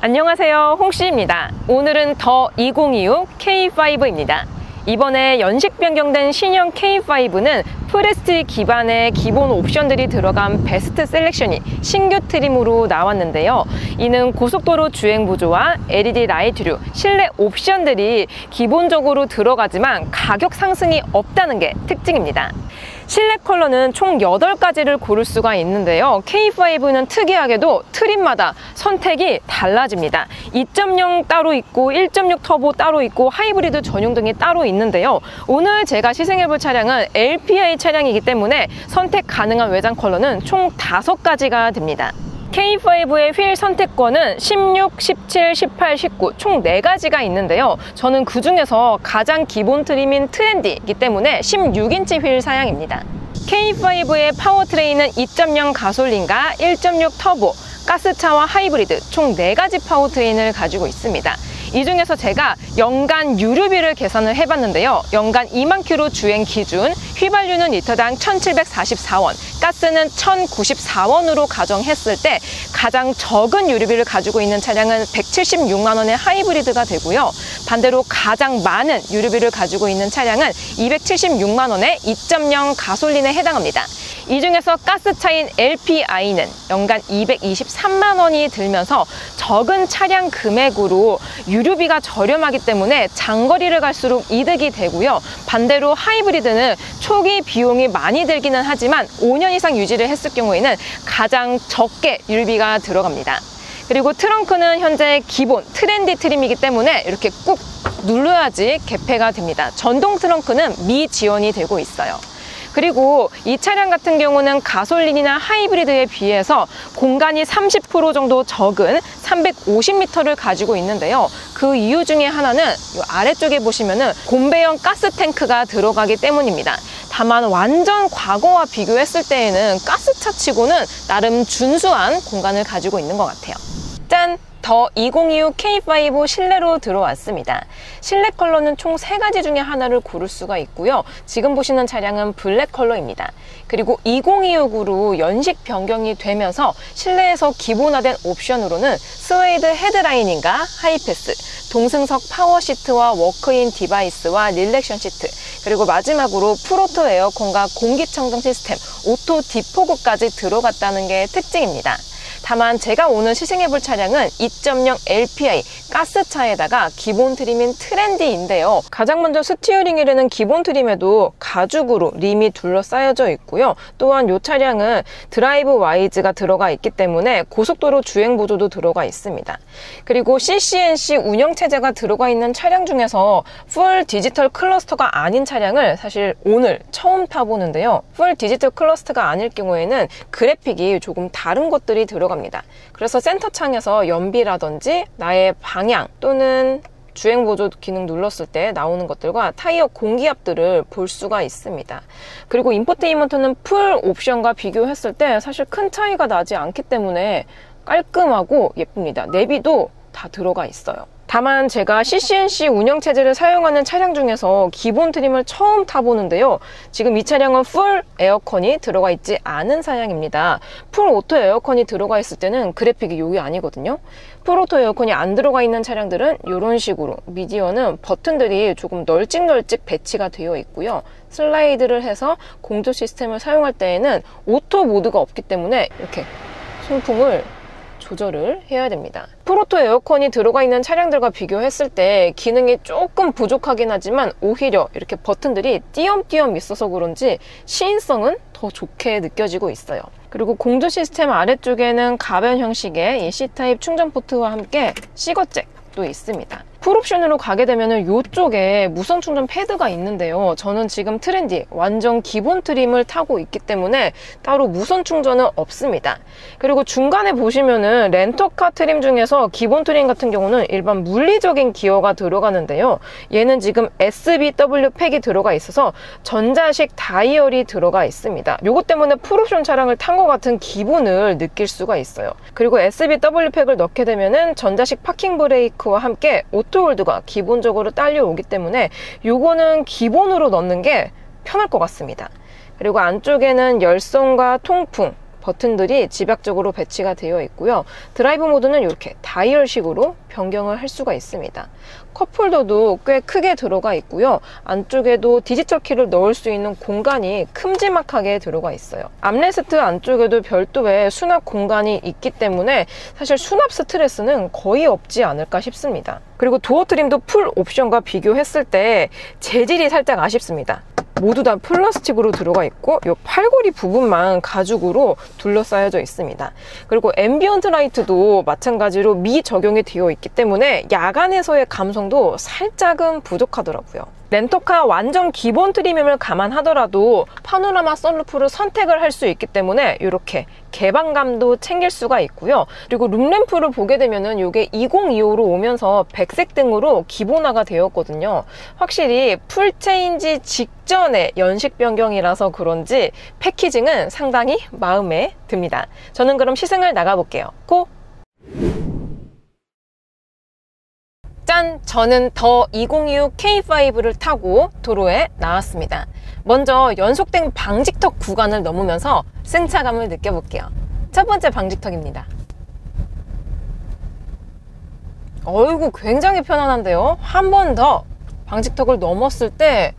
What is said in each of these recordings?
안녕하세요, 홍씨입니다. 오늘은 더 2026 K5입니다. 이번에 연식 변경된 신형 K5는 프레스티 기반의 기본 옵션들이 들어간 베스트 셀렉션이 신규 트림으로 나왔는데요. 이는 고속도로 주행 보조와 LED 라이트류, 실내 옵션들이 기본적으로 들어가지만 가격 상승이 없다는 게 특징입니다. 실내 컬러는 총 8가지를 고를 수가 있는데요. K5는 특이하게도 트림마다 선택이 달라집니다. 2.0 따로 있고 1.6 터보 따로 있고 하이브리드 전용 등이 따로 있는데요. 오늘 제가 시승해볼 차량은 LPI 차량이기 때문에 선택 가능한 외장 컬러는 총 5가지가 됩니다. K5의 휠 선택권은 16, 17, 18, 19 총 4가지가 있는데요. 저는 그 중에서 가장 기본 트림인 트렌디이기 때문에 16인치 휠 사양입니다. K5의 파워트레인은 2.0 가솔린과 1.6 터보, 가스차와 하이브리드 총 4가지 파워트레인을 가지고 있습니다. 이 중에서 제가 연간 유류비를 계산을 해봤는데요. 연간 2만 킬로 주행 기준 휘발유는 리터당 1,744원, 가스는 1,094원으로 가정했을 때 가장 적은 유류비를 가지고 있는 차량은 176만 원의 하이브리드가 되고요. 반대로 가장 많은 유류비를 가지고 있는 차량은 276만 원의 2.0 가솔린에 해당합니다. 이 중에서 가스차인 LPI는 연간 223만 원이 들면서 적은 차량 금액으로 유류비가 저렴하기 때문에 장거리를 갈수록 이득이 되고요. 반대로 하이브리드는 초기 비용이 많이 들기는 하지만 5년 이상 유지를 했을 경우에는 가장 적게 유류비가 들어갑니다. 그리고 트렁크는 현재 기본 트렌디 트림이기 때문에 이렇게 꾹 눌러야지 개폐가 됩니다. 전동 트렁크는 미지원이 되고 있어요. 그리고 이 차량 같은 경우는 가솔린이나 하이브리드에 비해서 공간이 30% 정도 적은 350m를 가지고 있는데요. 그 이유 중에 하나는 이 아래쪽에 보시면은 곰배형 가스 탱크가 들어가기 때문입니다. 다만 완전 과거와 비교했을 때에는 가스차 치고는 나름 준수한 공간을 가지고 있는 것 같아요. 짠! 더 2026 K5 실내로 들어왔습니다. 실내 컬러는 총 3가지 중에 하나를 고를 수가 있고요. 지금 보시는 차량은 블랙 컬러입니다. 그리고 2026으로 연식 변경이 되면서 실내에서 기본화된 옵션으로는 스웨이드 헤드라이닝과 하이패스, 동승석 파워 시트와 워크인 디바이스와 릴렉션 시트, 그리고 마지막으로 풀오토 에어컨과 공기청정 시스템, 오토 디포그까지 들어갔다는 게 특징입니다. 다만 제가 오늘 시승해볼 차량은 2.0 LPI 가스차에다가 기본 트림인 트렌디인데요. 가장 먼저 스티어링휠에는 기본 트림에도 가죽으로 림이 둘러싸여져 있고요. 또한 이 차량은 드라이브 와이즈가 들어가 있기 때문에 고속도로 주행 보조도 들어가 있습니다. 그리고 CCNC 운영체제가 들어가 있는 차량 중에서 풀 디지털 클러스터가 아닌 차량을 사실 오늘 처음 타보는데요. 풀 디지털 클러스터가 아닐 경우에는 그래픽이 조금 다른 것들이 들어갑니다. 그래서 센터 창에서 연비라든지 나의 방향 또는 주행 보조 기능 눌렀을 때 나오는 것들과 타이어 공기압들을 볼 수가 있습니다. 그리고 인포테인먼트는 풀 옵션과 비교했을 때 사실 큰 차이가 나지 않기 때문에 깔끔하고 예쁩니다. 내비도 다 들어가 있어요. 다만 제가 CCNC 운영체제를 사용하는 차량 중에서 기본 트림을 처음 타보는데요. 지금 이 차량은 풀 에어컨이 들어가 있지 않은 사양입니다. 풀 오토 에어컨이 들어가 있을 때는 그래픽이 요게 아니거든요. 풀 오토 에어컨이 안 들어가 있는 차량들은 이런 식으로 미디어는 버튼들이 조금 널찍널찍 배치가 되어 있고요. 슬라이드를 해서 공조 시스템을 사용할 때에는 오토 모드가 없기 때문에 이렇게 송풍을 조절을 해야 됩니다. 풀오토 에어컨이 들어가 있는 차량들과 비교했을 때 기능이 조금 부족하긴 하지만 오히려 이렇게 버튼들이 띄엄띄엄 있어서 그런지 시인성은 더 좋게 느껴지고 있어요. 그리고 공조 시스템 아래쪽에는 가변 형식의 이 C타입 충전 포트와 함께 C거잭도 있습니다. 풀옵션으로 가게 되면 이쪽에 무선 충전 패드가 있는데요. 저는 지금 트렌디 완전 기본 트림을 타고 있기 때문에 따로 무선 충전은 없습니다. 그리고 중간에 보시면은 렌터카 트림 중에서 기본 트림 같은 경우는 일반 물리적인 기어가 들어가는데요. 얘는 지금 SBW 팩이 들어가 있어서 전자식 다이얼이 들어가 있습니다. 요것 때문에 풀옵션 차량을 탄 것 같은 기분을 느낄 수가 있어요. 그리고 SBW 팩을 넣게 되면은 전자식 파킹 브레이크와 함께 오토홀드가 기본적으로 딸려오기 때문에 요거는 기본으로 넣는 게 편할 것 같습니다. 그리고 안쪽에는 열선과 통풍, 버튼들이 집약적으로 배치가 되어 있고요. 드라이브 모드는 이렇게 다이얼식으로 변경을 할 수가 있습니다. 컵홀더도 꽤 크게 들어가 있고요. 안쪽에도 디지털 키를 넣을 수 있는 공간이 큼지막하게 들어가 있어요. 암레스트 안쪽에도 별도의 수납 공간이 있기 때문에 사실 수납 스트레스는 거의 없지 않을까 싶습니다. 그리고 도어 트림도 풀 옵션과 비교했을 때 재질이 살짝 아쉽습니다. 모두 다 플라스틱으로 들어가 있고 이 팔걸이 부분만 가죽으로 둘러싸여져 있습니다. 그리고 앰비언트 라이트도 마찬가지로 미적용이 되어 있기 때문에 야간에서의 감성도 살짝은 부족하더라고요. 렌터카 완전 기본 트림을 감안하더라도 파노라마 선루프를 선택을 할 수 있기 때문에 이렇게 개방감도 챙길 수가 있고요. 그리고 룸램프를 보게 되면은 이게 2025로 오면서 백색 등으로 기본화가 되었거든요. 확실히 풀체인지 직전에 연식 변경이라서 그런지 패키징은 상당히 마음에 듭니다. 저는 그럼 시승을 나가볼게요. 고! 짠! 저는 더 2025 K5를 타고 도로에 나왔습니다. 먼저 연속된 방직턱 구간을 넘으면서 승차감을 느껴볼게요. 첫 번째 방직턱입니다. 어이구, 굉장히 편안한데요? 한 번 더 방직턱을 넘었을 때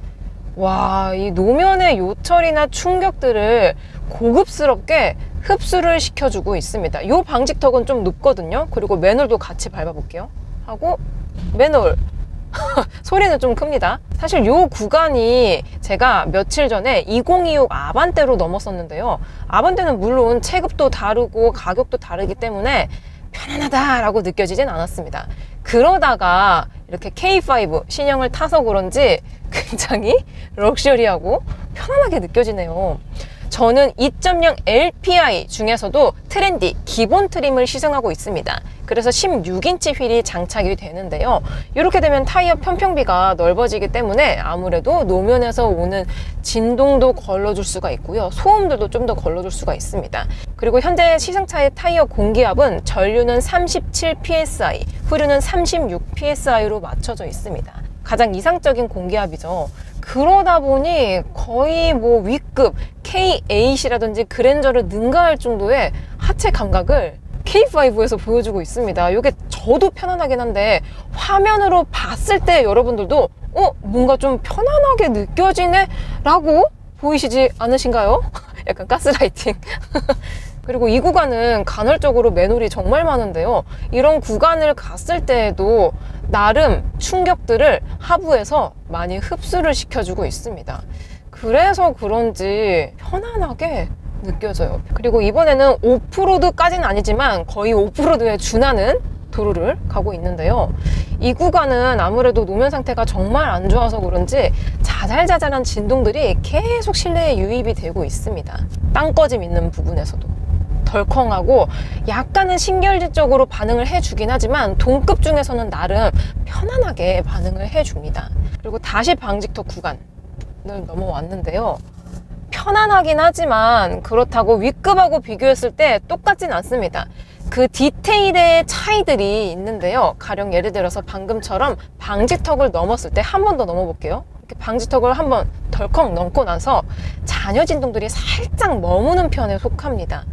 와, 이 노면의 요철이나 충격들을 고급스럽게 흡수를 시켜주고 있습니다. 이 방직턱은 좀 높거든요. 그리고 맨홀도 같이 밟아볼게요. 하고 맨홀 소리는 좀 큽니다. 사실 이 구간이 제가 며칠 전에 2026 아반떼로 넘었었는데요. 아반떼는 물론 체급도 다르고 가격도 다르기 때문에 편안하다라고 느껴지진 않았습니다. 그러다가 이렇게 K5 신형을 타서 그런지 굉장히 럭셔리하고 편안하게 느껴지네요. 저는 2.0 LPI 중에서도 트렌디 기본 트림을 시승하고 있습니다. 그래서 16인치 휠이 장착이 되는데요. 이렇게 되면 타이어 편평비가 넓어지기 때문에 아무래도 노면에서 오는 진동도 걸러줄 수가 있고요. 소음들도 좀 더 걸러줄 수가 있습니다. 그리고 현재 시승차의 타이어 공기압은 전류는 37psi, 후륜은 36psi로 맞춰져 있습니다. 가장 이상적인 공기압이죠. 그러다 보니 거의 뭐 위급 K8이라든지 그랜저를 능가할 정도의 하체 감각을 K5에서 보여주고 있습니다. 이게 저도 편안하긴 한데 화면으로 봤을 때 여러분들도 뭔가 좀 편안하게 느껴지네? 라고 보이시지 않으신가요? 약간 가스라이팅. 그리고 이 구간은 간헐적으로 맨홀이 정말 많은데요. 이런 구간을 갔을 때에도 나름 충격들을 하부에서 많이 흡수를 시켜주고 있습니다. 그래서 그런지 편안하게 느껴져요. 그리고 이번에는 오프로드까지는 아니지만 거의 오프로드에 준하는 도로를 가고 있는데요. 이 구간은 아무래도 노면 상태가 정말 안 좋아서 그런지 자잘자잘한 진동들이 계속 실내에 유입이 되고 있습니다. 땅꺼짐 있는 부분에서도 덜컹하고 약간은 신결지적으로 반응을 해주긴 하지만 동급 중에서는 나름 편안하게 반응을 해줍니다. 그리고 다시 방직턱 구간을 넘어왔는데요. 편안하긴 하지만 그렇다고 윗급하고 비교했을 때 똑같진 않습니다. 그 디테일의 차이들이 있는데요. 가령 예를 들어서 방금처럼 방직턱을 넘었을 때 한 번 더 넘어볼게요. 이렇게 방직턱을 한번 덜컥 넘고 나서 잔여 진동들이 살짝 머무는 편에 속합니다.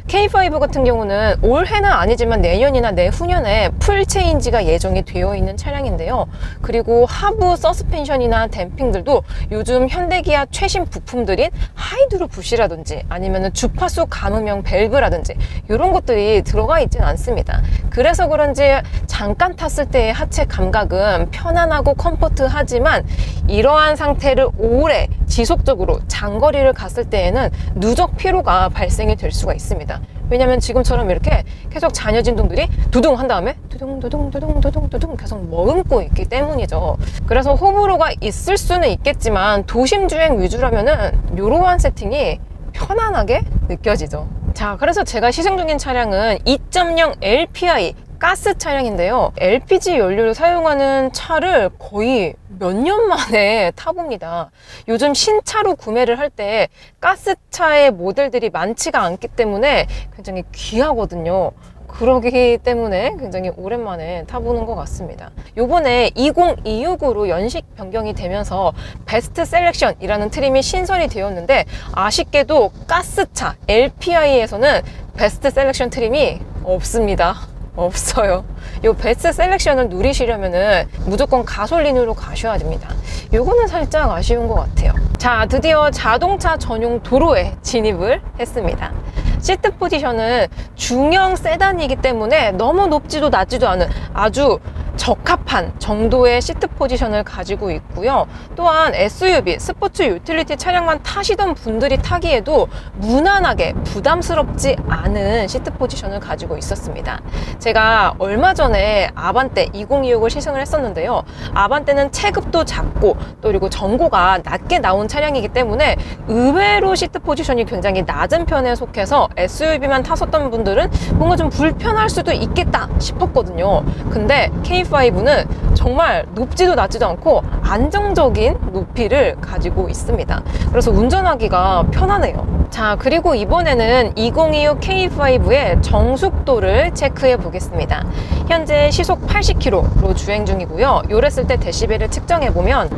K5 같은 경우는 올해는 아니지만 내년이나 내후년에 풀 체인지가 예정이 되어 있는 차량인데요. 그리고 하부 서스펜션이나 댐핑들도 요즘 현대기아 최신 부품들인 하이드로 부시라든지 아니면 주파수 감음형 밸브라든지 이런 것들이 들어가 있진 않습니다. 그래서 그런지 잠깐 탔을 때의 하체 감각은 편안하고 컴포트하지만 이러한 상태를 오래 지속적으로 장거리를 갔을 때에는 누적 피로가 발생이 될 수가 있습니다. 왜냐면 지금처럼 이렇게 계속 잔여 진동들이 두둥 한 다음에 두둥 계속 머금고 있기 때문이죠. 그래서 호불호가 있을 수는 있겠지만 도심 주행 위주라면은 이러한 세팅이 편안하게 느껴지죠. 자, 그래서 제가 시승 중인 차량은 2.0 LPI 가스 차량인데요. LPG 연료를 사용하는 차를 거의 몇 년 만에 타봅니다. 요즘 신차로 구매를 할 때 가스차의 모델들이 많지가 않기 때문에 굉장히 귀하거든요. 그러기 때문에 굉장히 오랜만에 타보는 것 같습니다. 요번에 2026으로 연식 변경이 되면서 베스트 셀렉션이라는 트림이 신설이 되었는데, 아쉽게도 가스차 LPI에서는 베스트 셀렉션 트림이 없습니다. 없어요. 이 베스트 셀렉션을 누리시려면은 무조건 가솔린으로 가셔야 됩니다. 요거는 살짝 아쉬운 것 같아요. 자, 드디어 자동차 전용 도로에 진입을 했습니다. 시트 포지션은 중형 세단이기 때문에 너무 높지도 낮지도 않은 아주 적합한 정도의 시트 포지션을 가지고 있고요. 또한 SUV, 스포츠 유틸리티 차량만 타시던 분들이 타기에도 무난하게 부담스럽지 않은 시트 포지션을 가지고 있었습니다. 제가 얼마 전에 아반떼 2026을 시승을 했었는데요. 아반떼는 체급도 작고 또 그리고 전고가 낮게 나온 차량이기 때문에 의외로 시트 포지션이 굉장히 낮은 편에 속해서 SUV만 탔었던 분들은 뭔가 좀 불편할 수도 있겠다 싶었거든요. 근데 K5는 정말 높지도 낮지도 않고 안정적인 높이를 가지고 있습니다. 그래서 운전하기가 편하네요. 자, 그리고 이번에는 2026 K5의 정숙도를 체크해 보겠습니다. 현재 시속 80km로 주행 중이고요. 요랬을 때 데시벨을 측정해 보면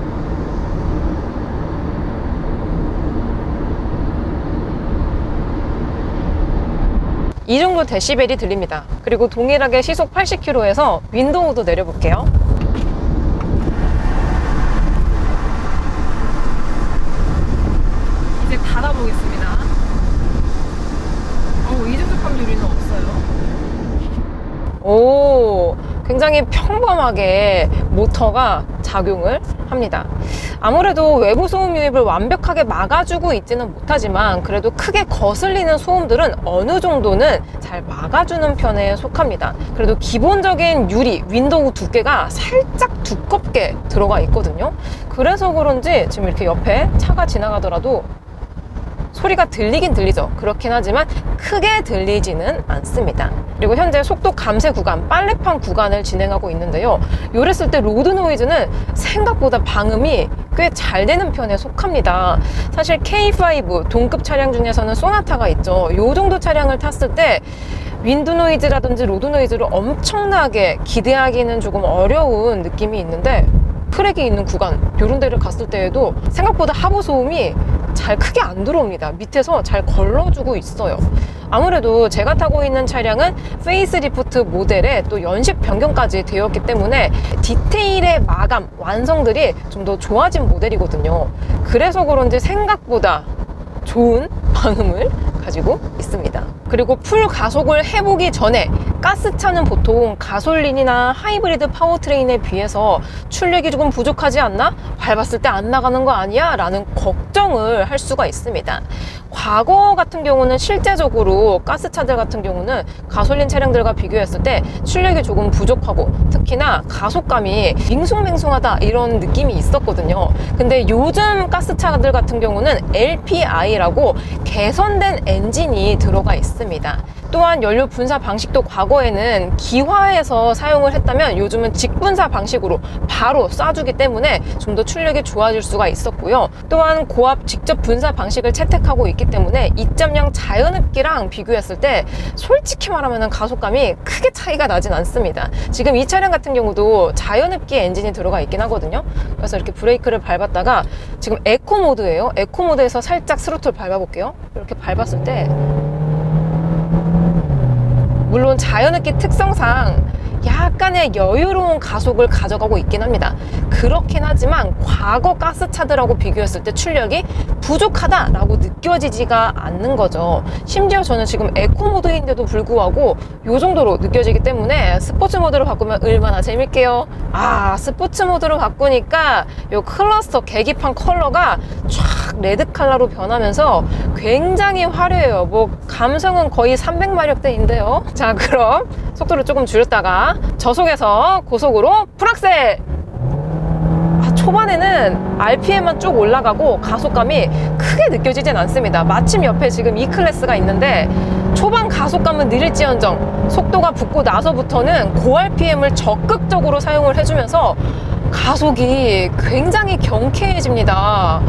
이 정도 데시벨이 들립니다. 그리고 동일하게 시속 80km에서 윈도우도 내려볼게요. 이제 닫아보겠습니다. 이중접합 유리는 없어요. 오, 굉장히 평범하게 모터가 작용을 합니다. 아무래도 외부 소음 유입을 완벽하게 막아주고 있지는 못하지만 그래도 크게 거슬리는 소음들은 어느 정도는 잘 막아주는 편에 속합니다. 그래도 기본적인 유리, 윈도우 두께가 살짝 두껍게 들어가 있거든요. 그래서 그런지 지금 이렇게 옆에 차가 지나가더라도 소리가 들리긴 들리죠. 그렇긴 하지만 크게 들리지는 않습니다. 그리고 현재 속도 감쇄 구간, 빨래판 구간을 진행하고 있는데요. 요랬을 때 로드 노이즈는 생각보다 방음이 꽤 잘 되는 편에 속합니다. 사실 K5 동급 차량 중에서는 소나타가 있죠. 요 정도 차량을 탔을 때 윈드 노이즈라든지 로드 노이즈를 엄청나게 기대하기는 조금 어려운 느낌이 있는데, 트랙이 있는 구간 이런 데를 갔을 때에도 생각보다 하부 소음이 잘 크게 안 들어옵니다. 밑에서 잘 걸러주고 있어요. 아무래도 제가 타고 있는 차량은 페이스리프트 모델에 또 연식 변경까지 되었기 때문에 디테일의 마감, 완성들이 좀 더 좋아진 모델이거든요. 그래서 그런지 생각보다 좋은 방음을 가지고 있습니다. 그리고 풀 가속을 해보기 전에 가스차는 보통 가솔린이나 하이브리드 파워트레인에 비해서 출력이 조금 부족하지 않나? 밟았을 때 안 나가는 거 아니야? 라는 걱정을 할 수가 있습니다. 과거 같은 경우는 실제적으로 가스차들 같은 경우는 가솔린 차량들과 비교했을 때 출력이 조금 부족하고 특히나 가속감이 밍숭맹숭하다 이런 느낌이 있었거든요. 근데 요즘 가스차들 같은 경우는 LPI라고 개선된 엔진이 들어가 있습니다. 또한 연료 분사 방식도 과거에는 기화해서 사용을 했다면 요즘은 직분사 방식으로 바로 쏴주기 때문에 좀 더 출력이 좋아질 수가 있었고요. 또한 고압 직접 분사 방식을 채택하고 있기 때문에 2.0 자연흡기랑 비교했을 때 솔직히 말하면 가속감이 크게 차이가 나진 않습니다. 지금 이 차량 같은 경우도 자연흡기 엔진이 들어가 있긴 하거든요. 그래서 이렇게 브레이크를 밟았다가 지금 에코 모드예요. 에코 모드에서 살짝 스로틀 밟아볼게요. 이렇게 밟았을 때 물론 자연흡기 특성상 약간의 여유로운 가속을 가져가고 있긴 합니다. 그렇긴 하지만 과거 가스차들하고 비교했을 때 출력이 부족하다라고 느껴지지가 않는 거죠. 심지어 저는 지금 에코 모드인데도 불구하고 이 정도로 느껴지기 때문에 스포츠 모드로 바꾸면 얼마나 재밌게요. 스포츠 모드로 바꾸니까 이 클러스터 계기판 컬러가 쫙 레드 컬러로 변하면서 굉장히 화려해요. 뭐 감성은 거의 300마력대인데요. 자, 그럼 속도를 조금 줄였다가 저속에서 고속으로 풀악셀! 초반에는 RPM만 쭉 올라가고 가속감이 크게 느껴지진 않습니다. 마침 옆에 지금 E클래스가 있는데 초반 가속감은 느릴지언정 속도가 붙고 나서부터는 고RPM을 적극적으로 사용을 해주면서 가속이 굉장히 경쾌해집니다.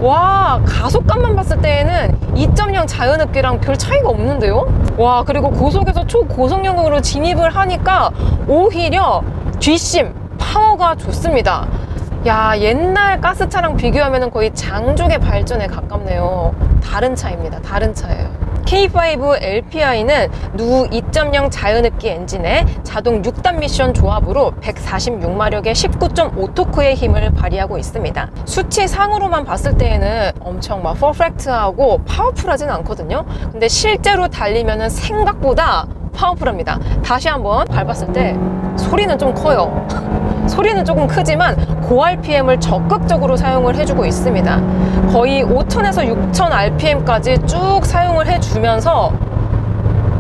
와, 가속감만 봤을 때에는 2.0 자연흡기랑 별 차이가 없는데요? 와, 그리고 고속에서 초고속력으로 진입을 하니까 오히려 뒷심 파워가 좋습니다. 야, 옛날 가스차랑 비교하면 거의 장족의 발전에 가깝네요. 다른 차입니다. 다른 차예요. K5 LPI는 누 2.0 자연흡기 엔진에 자동 6단 미션 조합으로 146마력의 19.5토크의 힘을 발휘하고 있습니다. 수치상으로만 봤을 때에는 엄청 막 퍼펙트하고 파워풀하진 않거든요. 근데 실제로 달리면은 생각보다 파워풀합니다. 다시 한번 밟았을 때 소리는 좀 커요. 소리는 조금 크지만 고RPM을 적극적으로 사용을 해주고 있습니다. 거의 5000에서 6000rpm까지 쭉 사용을 해주면서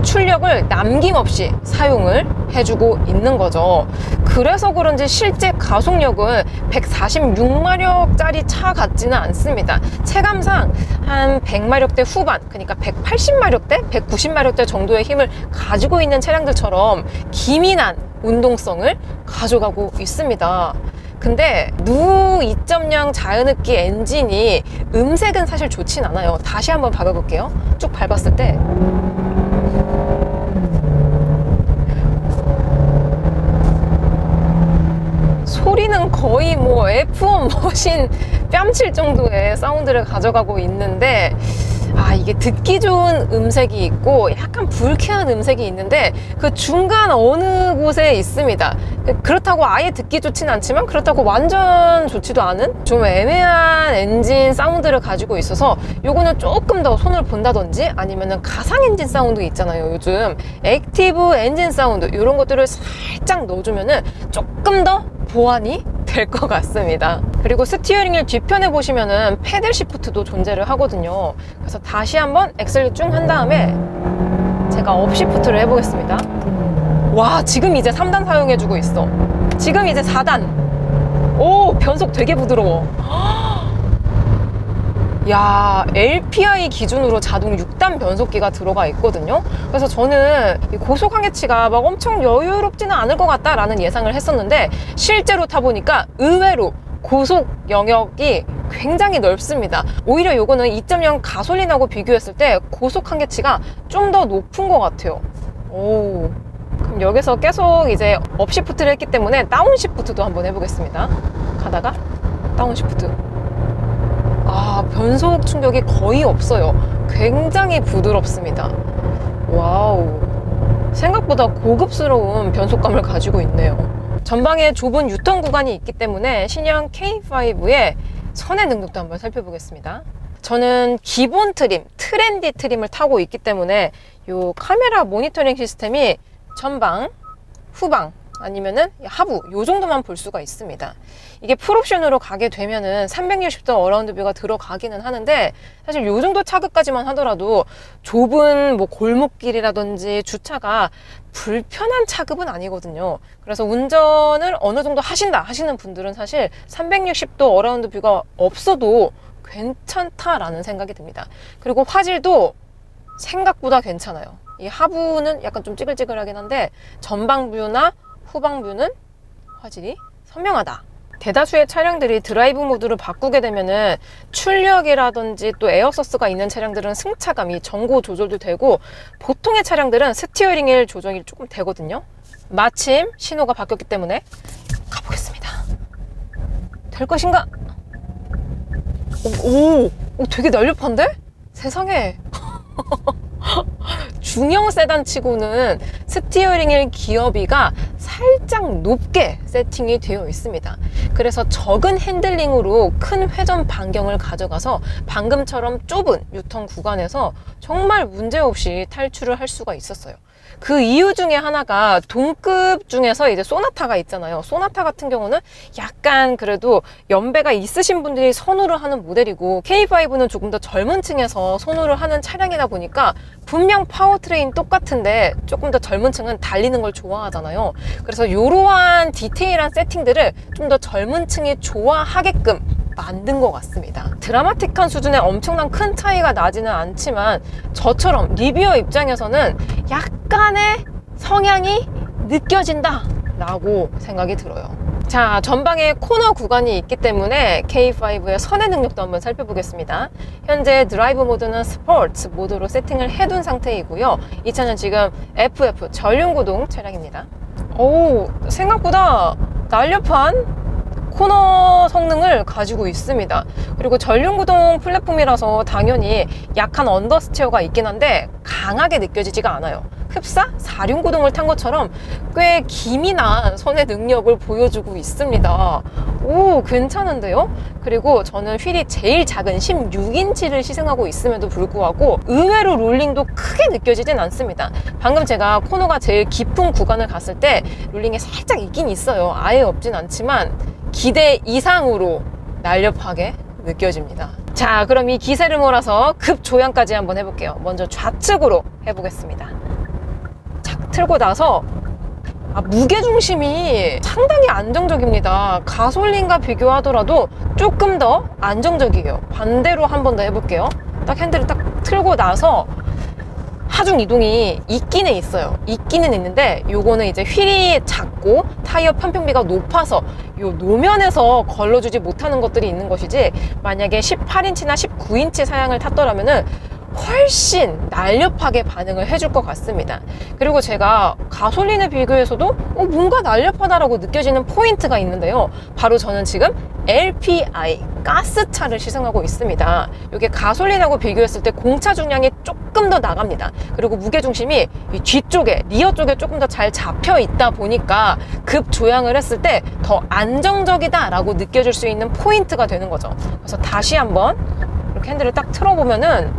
출력을 남김없이 사용을 해주고 있는 거죠. 그래서 그런지 실제 가속력은 146마력짜리 차 같지는 않습니다. 체감상 한 100마력대 후반, 그러니까 180마력대, 190마력대 정도의 힘을 가지고 있는 차량들처럼 기민한 운동성을 가져가고 있습니다. 근데 누 2.0 자연흡기 엔진이 음색은 사실 좋진 않아요. 다시 한번 밟아볼게요. 쭉 밟았을 때 소리는 거의 뭐 F1 머신 뺨칠 정도의 사운드를 가져가고 있는데, 아, 이게 듣기 좋은 음색이 있고 약간 불쾌한 음색이 있는데 그 중간 어느 곳에 있습니다. 그렇다고 아예 듣기 좋진 않지만 그렇다고 완전 좋지도 않은 좀 애매한 엔진 사운드를 가지고 있어서 요거는 조금 더 손을 본다든지 아니면은 가상 엔진 사운드 있잖아요. 요즘 액티브 엔진 사운드 이런 것들을 살짝 넣어주면은 조금 더 보완이 될 것 같습니다. 그리고 스티어링을 뒤편에 보시면은 패들 시프트도 존재를 하거든요. 그래서 다시 한번 엑셀을 쭉 한 다음에 제가 업시프트를 해보겠습니다. 와, 지금 이제 3단 사용해주고 있어. 지금 이제 4단. 오, 변속 되게 부드러워. 야, LPI 기준으로 자동 6단 변속기가 들어가 있거든요. 그래서 저는 이 고속 항해치가 막 엄청 여유롭지는 않을 것 같다라는 예상을 했었는데 실제로 타보니까 의외로 고속 영역이 굉장히 넓습니다. 오히려 요거는 2.0 가솔린하고 비교했을 때 고속 항해치가 좀 더 높은 것 같아요. 오, 그럼 여기서 계속 이제 업시프트를 했기 때문에 다운시프트도 한번 해보겠습니다. 가다가 다운시프트. 아, 변속 충격이 거의 없어요. 굉장히 부드럽습니다. 와우, 생각보다 고급스러운 변속감을 가지고 있네요. 전방에 좁은 유턴 구간이 있기 때문에 신형 K5의 선의 능력도 한번 살펴보겠습니다. 저는 기본 트림, 트렌디 트림을 타고 있기 때문에 이 카메라 모니터링 시스템이 전방, 후방, 아니면은 하부 요 정도만 볼 수가 있습니다. 이게 풀옵션으로 가게 되면은 360도 어라운드 뷰가 들어가기는 하는데 사실 요 정도 차급까지만 하더라도 좁은 뭐 골목길이라든지 주차가 불편한 차급은 아니거든요. 그래서 운전을 어느 정도 하신다 하시는 분들은 사실 360도 어라운드 뷰가 없어도 괜찮다라는 생각이 듭니다. 그리고 화질도 생각보다 괜찮아요. 이 하부는 약간 좀 찌글찌글하긴 한데 전방 뷰나 후방 뷰는 화질이 선명하다. 대다수의 차량들이 드라이브 모드를 바꾸게 되면은 출력이라든지 또 에어서스가 있는 차량들은 승차감이 전고 조절도 되고 보통의 차량들은 스티어링 휠 조정이 조금 되거든요. 마침 신호가 바뀌었기 때문에 가보겠습니다. 될 것인가? 오, 되게 날렵한데? 세상에. 중형 세단 치고는 스티어링 휠 기어비가 살짝 높게 세팅이 되어 있습니다. 그래서 적은 핸들링으로 큰 회전 반경을 가져가서 방금처럼 좁은 유턴 구간에서 정말 문제없이 탈출을 할 수가 있었어요. 그 이유 중에 하나가 동급 중에서 이제 소나타가 있잖아요. 소나타 같은 경우는 약간 그래도 연배가 있으신 분들이 선호를 하는 모델이고 K5는 조금 더 젊은 층에서 선호를 하는 차량이다 보니까 분명 파워트레인 똑같은데 조금 더 젊은 층은 달리는 걸 좋아하잖아요. 그래서 이러한 디테일한 세팅들을 좀 더 젊은 층이 좋아하게끔 만든 것 같습니다. 드라마틱한 수준의 엄청난 큰 차이가 나지는 않지만 저처럼 리뷰어 입장에서는 약간의 성향이 느껴진다 라고 생각이 들어요. 자, 전방에 코너 구간이 있기 때문에 K5의 선회 능력도 한번 살펴보겠습니다. 현재 드라이브 모드는 스포츠 모드로 세팅을 해둔 상태이고요. 이 차는 지금 FF 전륜구동 차량입니다. 오, 생각보다 날렵한 코너 성능을 가지고 있습니다. 그리고 전륜구동 플랫폼이라서 당연히 약한 언더스티어가 있긴 한데 강하게 느껴지지가 않아요. 흡사 4륜구동을 탄 것처럼 꽤 기민한 선의 능력을 보여주고 있습니다. 오, 괜찮은데요? 그리고 저는 휠이 제일 작은 16인치를 시승하고 있음에도 불구하고 의외로 롤링도 크게 느껴지진 않습니다. 방금 제가 코너가 제일 깊은 구간을 갔을 때 롤링이 살짝 있긴 있어요. 아예 없진 않지만 기대 이상으로 날렵하게 느껴집니다. 자, 그럼 이 기세를 몰아서 급조양까지 한번 해볼게요. 먼저 좌측으로 해보겠습니다. 착 틀고 나서 무게중심이 상당히 안정적입니다. 가솔린과 비교하더라도 조금 더 안정적이에요. 반대로 한 번 더 해볼게요. 딱 핸들을 딱 틀고 나서 하중 이동이 있기는 있어요. 있기는 있는데 요거는 이제 휠이 작고 타이어 편평비가 높아서 요 노면에서 걸러주지 못하는 것들이 있는 것이지, 만약에 18인치나 19인치 사양을 탔더라면은 훨씬 날렵하게 반응을 해줄 것 같습니다. 그리고 제가 가솔린에 비교해서도 뭔가 날렵하다라고 느껴지는 포인트가 있는데요. 바로 저는 지금 LPI 가스차를 시승하고 있습니다. 이게 가솔린하고 비교했을 때 공차 중량이 조금 더 나갑니다. 그리고 무게중심이 이 뒤쪽에, 리어 쪽에 조금 더 잘 잡혀 있다 보니까 급 조향을 했을 때 더 안정적이다 라고 느껴질 수 있는 포인트가 되는 거죠. 그래서 다시 한번 이렇게 핸들을 딱 틀어보면은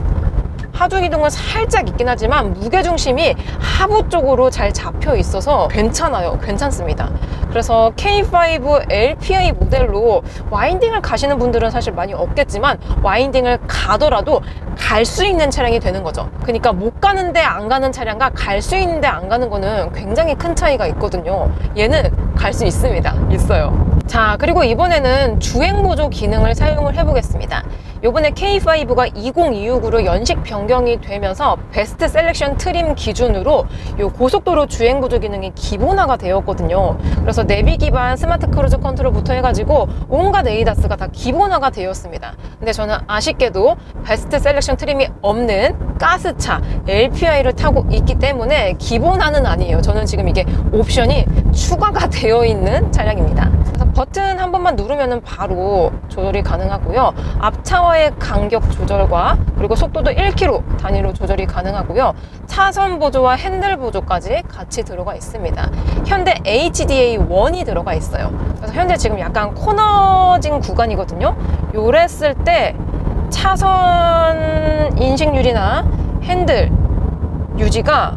하중 이동은 살짝 있긴 하지만 무게중심이 하부 쪽으로 잘 잡혀 있어서 괜찮아요. 괜찮습니다. 그래서 K5 LPI 모델로 와인딩을 가시는 분들은 사실 많이 없겠지만 와인딩을 가더라도 갈 수 있는 차량이 되는 거죠. 그러니까 못 가는데 안 가는 차량과 갈 수 있는데 안 가는 거는 굉장히 큰 차이가 있거든요. 얘는 갈 수 있습니다. 있어요. 자, 그리고 이번에는 주행보조 기능을 사용을 해보겠습니다. 요번에 K5가 2026으로 연식 변경이 되면서 베스트 셀렉션 트림 기준으로 요 고속도로 주행보조 기능이 기본화가 되었거든요. 그래서 내비 기반 스마트 크루즈 컨트롤부터 해가지고 온갖 ADAS가 다 기본화가 되었습니다. 근데 저는 아쉽게도 베스트 셀렉션 트림이 없는 가스차 LPI를 타고 있기 때문에 기본화는 아니에요. 저는 지금 이게 옵션이 추가가 되어 있는 차량입니다. 그래서 버튼 한 번만 누르면 바로 조절이 가능하고요. 앞차와의 간격 조절과 그리고 속도도 1km 단위로 조절이 가능하고요. 차선 보조와 핸들 보조까지 같이 들어가 있습니다. 현대 HDA1이 들어가 있어요. 그래서 현재 지금 약간 코너진 구간이거든요. 요랬을 때 차선 인식률이나 핸들 유지가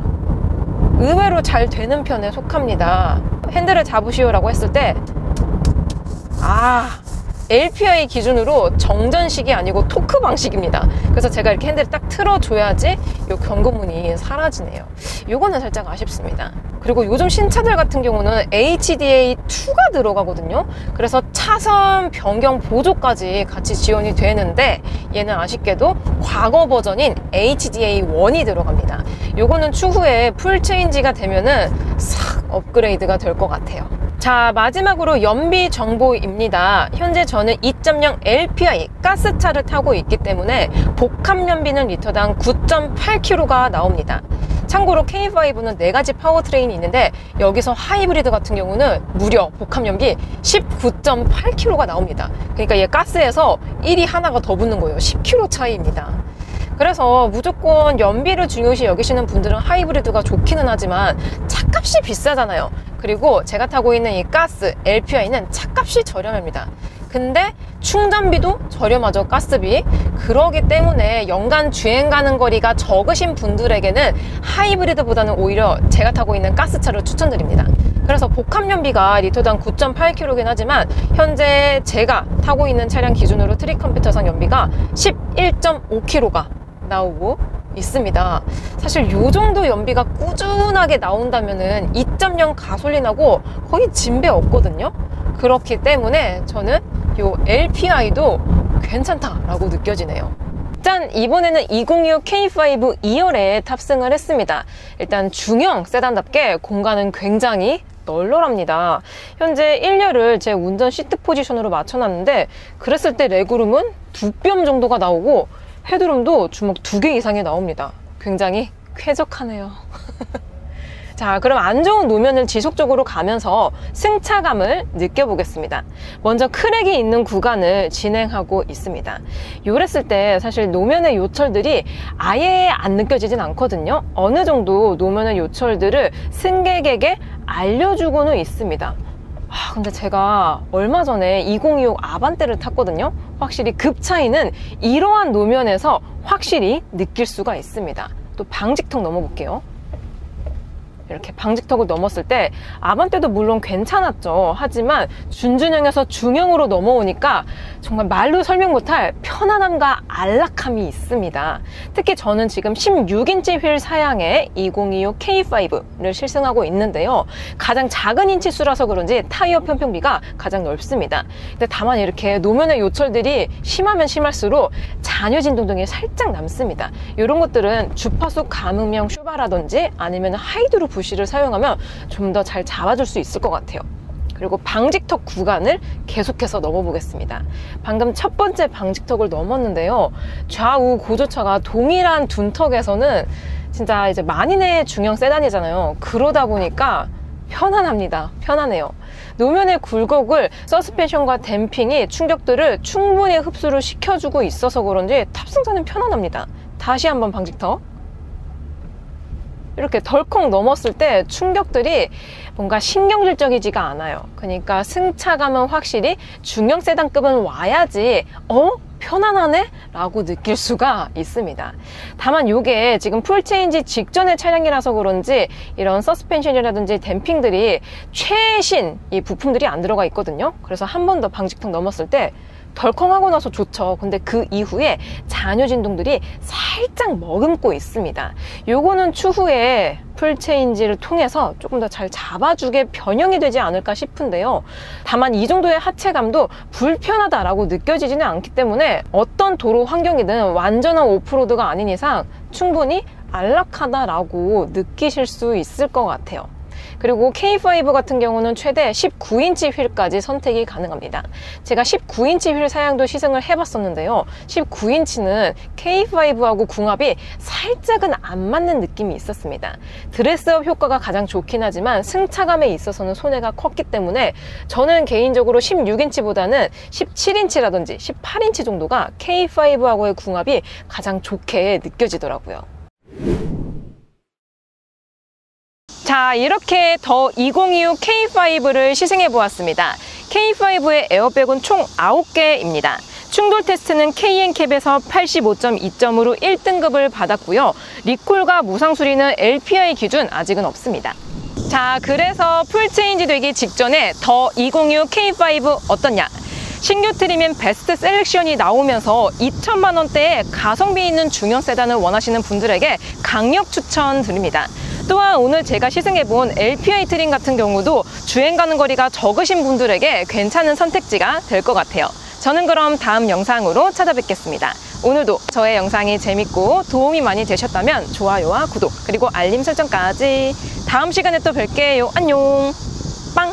의외로 잘 되는 편에 속합니다. 핸들을 잡으시오라고 했을 때 LPI 기준으로 정전식이 아니고 토크 방식입니다. 그래서 제가 이렇게 핸들을 딱 틀어줘야지 이 경고문이 사라지네요. 이거는 살짝 아쉽습니다. 그리고 요즘 신차들 같은 경우는 HDA2가 들어가거든요. 그래서 차선 변경 보조까지 같이 지원이 되는데 얘는 아쉽게도 과거 버전인 HDA1이 들어갑니다. 요거는 추후에 풀체인지가 되면은 싹 업그레이드가 될 것 같아요. 자, 마지막으로 연비 정보입니다. 현재 저는 2.0 LPI 가스차를 타고 있기 때문에 복합 연비는 리터당 9.8km가 나옵니다. 참고로 K5는 4가지 파워트레인이 있는데 여기서 하이브리드 같은 경우는 무려 복합 연비 19.8km가 나옵니다. 그러니까 얘 가스에서 1이 하나가 더 붙는 거예요. 10km 차이입니다. 그래서 무조건 연비를 중요시 여기시는 분들은 하이브리드가 좋기는 하지만 차값이 비싸잖아요. 그리고 제가 타고 있는 이 가스 LPI는 차값이 저렴합니다. 근데 충전비도 저렴하죠, 가스비. 그러기 때문에 연간 주행 가는 거리가 적으신 분들에게는 하이브리드보다는 오히려 제가 타고 있는 가스차를 추천드립니다. 그래서 복합연비가 리터당 9.8km긴 하지만 현재 제가 타고 있는 차량 기준으로 트릭 컴퓨터상 연비가 11.5km가 나오고 있습니다. 사실 요 정도 연비가 꾸준하게 나온다면은 2.0 가솔린하고 거의 진배 없거든요. 그렇기 때문에 저는 요 LPI도 괜찮다라고 느껴지네요. 짠! 이번에는 2025 K5 2열에 탑승을 했습니다. 일단 중형 세단답게 공간은 굉장히 널널합니다. 현재 1열을 제 운전 시트 포지션으로 맞춰놨는데 그랬을 때 레그룸은 2뼘 정도가 나오고 헤드룸도 주먹 2개 이상이 나옵니다. 굉장히 쾌적하네요. 자, 그럼 안 좋은 노면을 지속적으로 가면서 승차감을 느껴보겠습니다. 먼저 크랙이 있는 구간을 진행하고 있습니다. 요랬을 때 사실 노면의 요철들이 아예 안 느껴지진 않거든요. 어느 정도 노면의 요철들을 승객에게 알려주고는 있습니다. 근데 제가 얼마 전에 2026 아반떼를 탔거든요. 확실히 급 차이는 이러한 노면에서 확실히 느낄 수가 있습니다. 또 방직턱 넘어볼게요. 이렇게 방직턱을 넘었을 때 아반떼도 물론 괜찮았죠. 하지만 준준형에서 중형으로 넘어오니까 정말 말로 설명 못할 편안함과 안락함이 있습니다. 특히 저는 지금 16인치 휠 사양의 2026 K5를 실승하고 있는데요. 가장 작은 인치수라서 그런지 타이어 편평비가 가장 넓습니다. 근데 다만 이렇게 노면의 요철들이 심하면 심할수록 잔여 진동 등이 살짝 남습니다. 이런 것들은 주파수 감음형 슈바라든지 아니면 하이드로 부시를 사용하면 좀 더 잘 잡아줄 수 있을 것 같아요. 그리고 방직턱 구간을 계속해서 넘어보겠습니다. 방금 첫 번째 방직턱을 넘었는데요. 좌우 고조차가 동일한 둔턱에서는 진짜 이제 만인의 중형 세단이잖아요. 그러다 보니까 편안합니다. 편안해요. 노면의 굴곡을 서스펜션과 댐핑이 충격들을 충분히 흡수를 시켜주고 있어서 그런지 탑승자는 편안합니다. 다시 한번 방직턱. 이렇게 덜컥 넘었을 때 충격들이 뭔가 신경질적이지가 않아요. 그러니까 승차감은 확실히 중형 세단급은 와야지 편안하네? 라고 느낄 수가 있습니다. 다만 이게 지금 풀체인지 직전의 차량이라서 그런지 이런 서스펜션이라든지 댐핑들이 최신 이 부품들이 안 들어가 있거든요. 그래서 한 번 더 방직턱 넘었을 때 덜컹하고 나서 좋죠. 근데 그 이후에 잔여 진동들이 살짝 머금고 있습니다. 요거는 추후에 풀체인지를 통해서 조금 더 잘 잡아주게 변형이 되지 않을까 싶은데요. 다만 이 정도의 하체감도 불편하다라고 느껴지지는 않기 때문에 어떤 도로 환경이든 완전한 오프로드가 아닌 이상 충분히 안락하다라고 느끼실 수 있을 것 같아요. 그리고 K5 같은 경우는 최대 19인치 휠까지 선택이 가능합니다. 제가 19인치 휠 사양도 시승을 해봤었는데요. 19인치는 K5하고 궁합이 살짝은 안 맞는 느낌이 있었습니다. 드레스업 효과가 가장 좋긴 하지만 승차감에 있어서는 손해가 컸기 때문에 저는 개인적으로 16인치보다는 17인치라든지 18인치 정도가 K5하고의 궁합이 가장 좋게 느껴지더라고요. 자, 이렇게 더 2026 K5를 시승해 보았습니다. K5의 에어백은 총 9개입니다. 충돌 테스트는 KNCAP에서 85.2점으로 1등급을 받았고요. 리콜과 무상 수리는 LPI 기준 아직은 없습니다. 자, 그래서 풀체인지 되기 직전에 더 2026 K5 어떻냐? 신규 트림인 베스트 셀렉션이 나오면서 2천만 원대의 가성비 있는 중형 세단을 원하시는 분들에게 강력 추천드립니다. 또한 오늘 제가 시승해본 LPI 트림 같은 경우도 주행 가는 거리가 적으신 분들에게 괜찮은 선택지가 될 것 같아요. 저는 그럼 다음 영상으로 찾아뵙겠습니다. 오늘도 저의 영상이 재밌고 도움이 많이 되셨다면 좋아요와 구독 그리고 알림 설정까지. 다음 시간에 또 뵐게요. 안녕. 빵!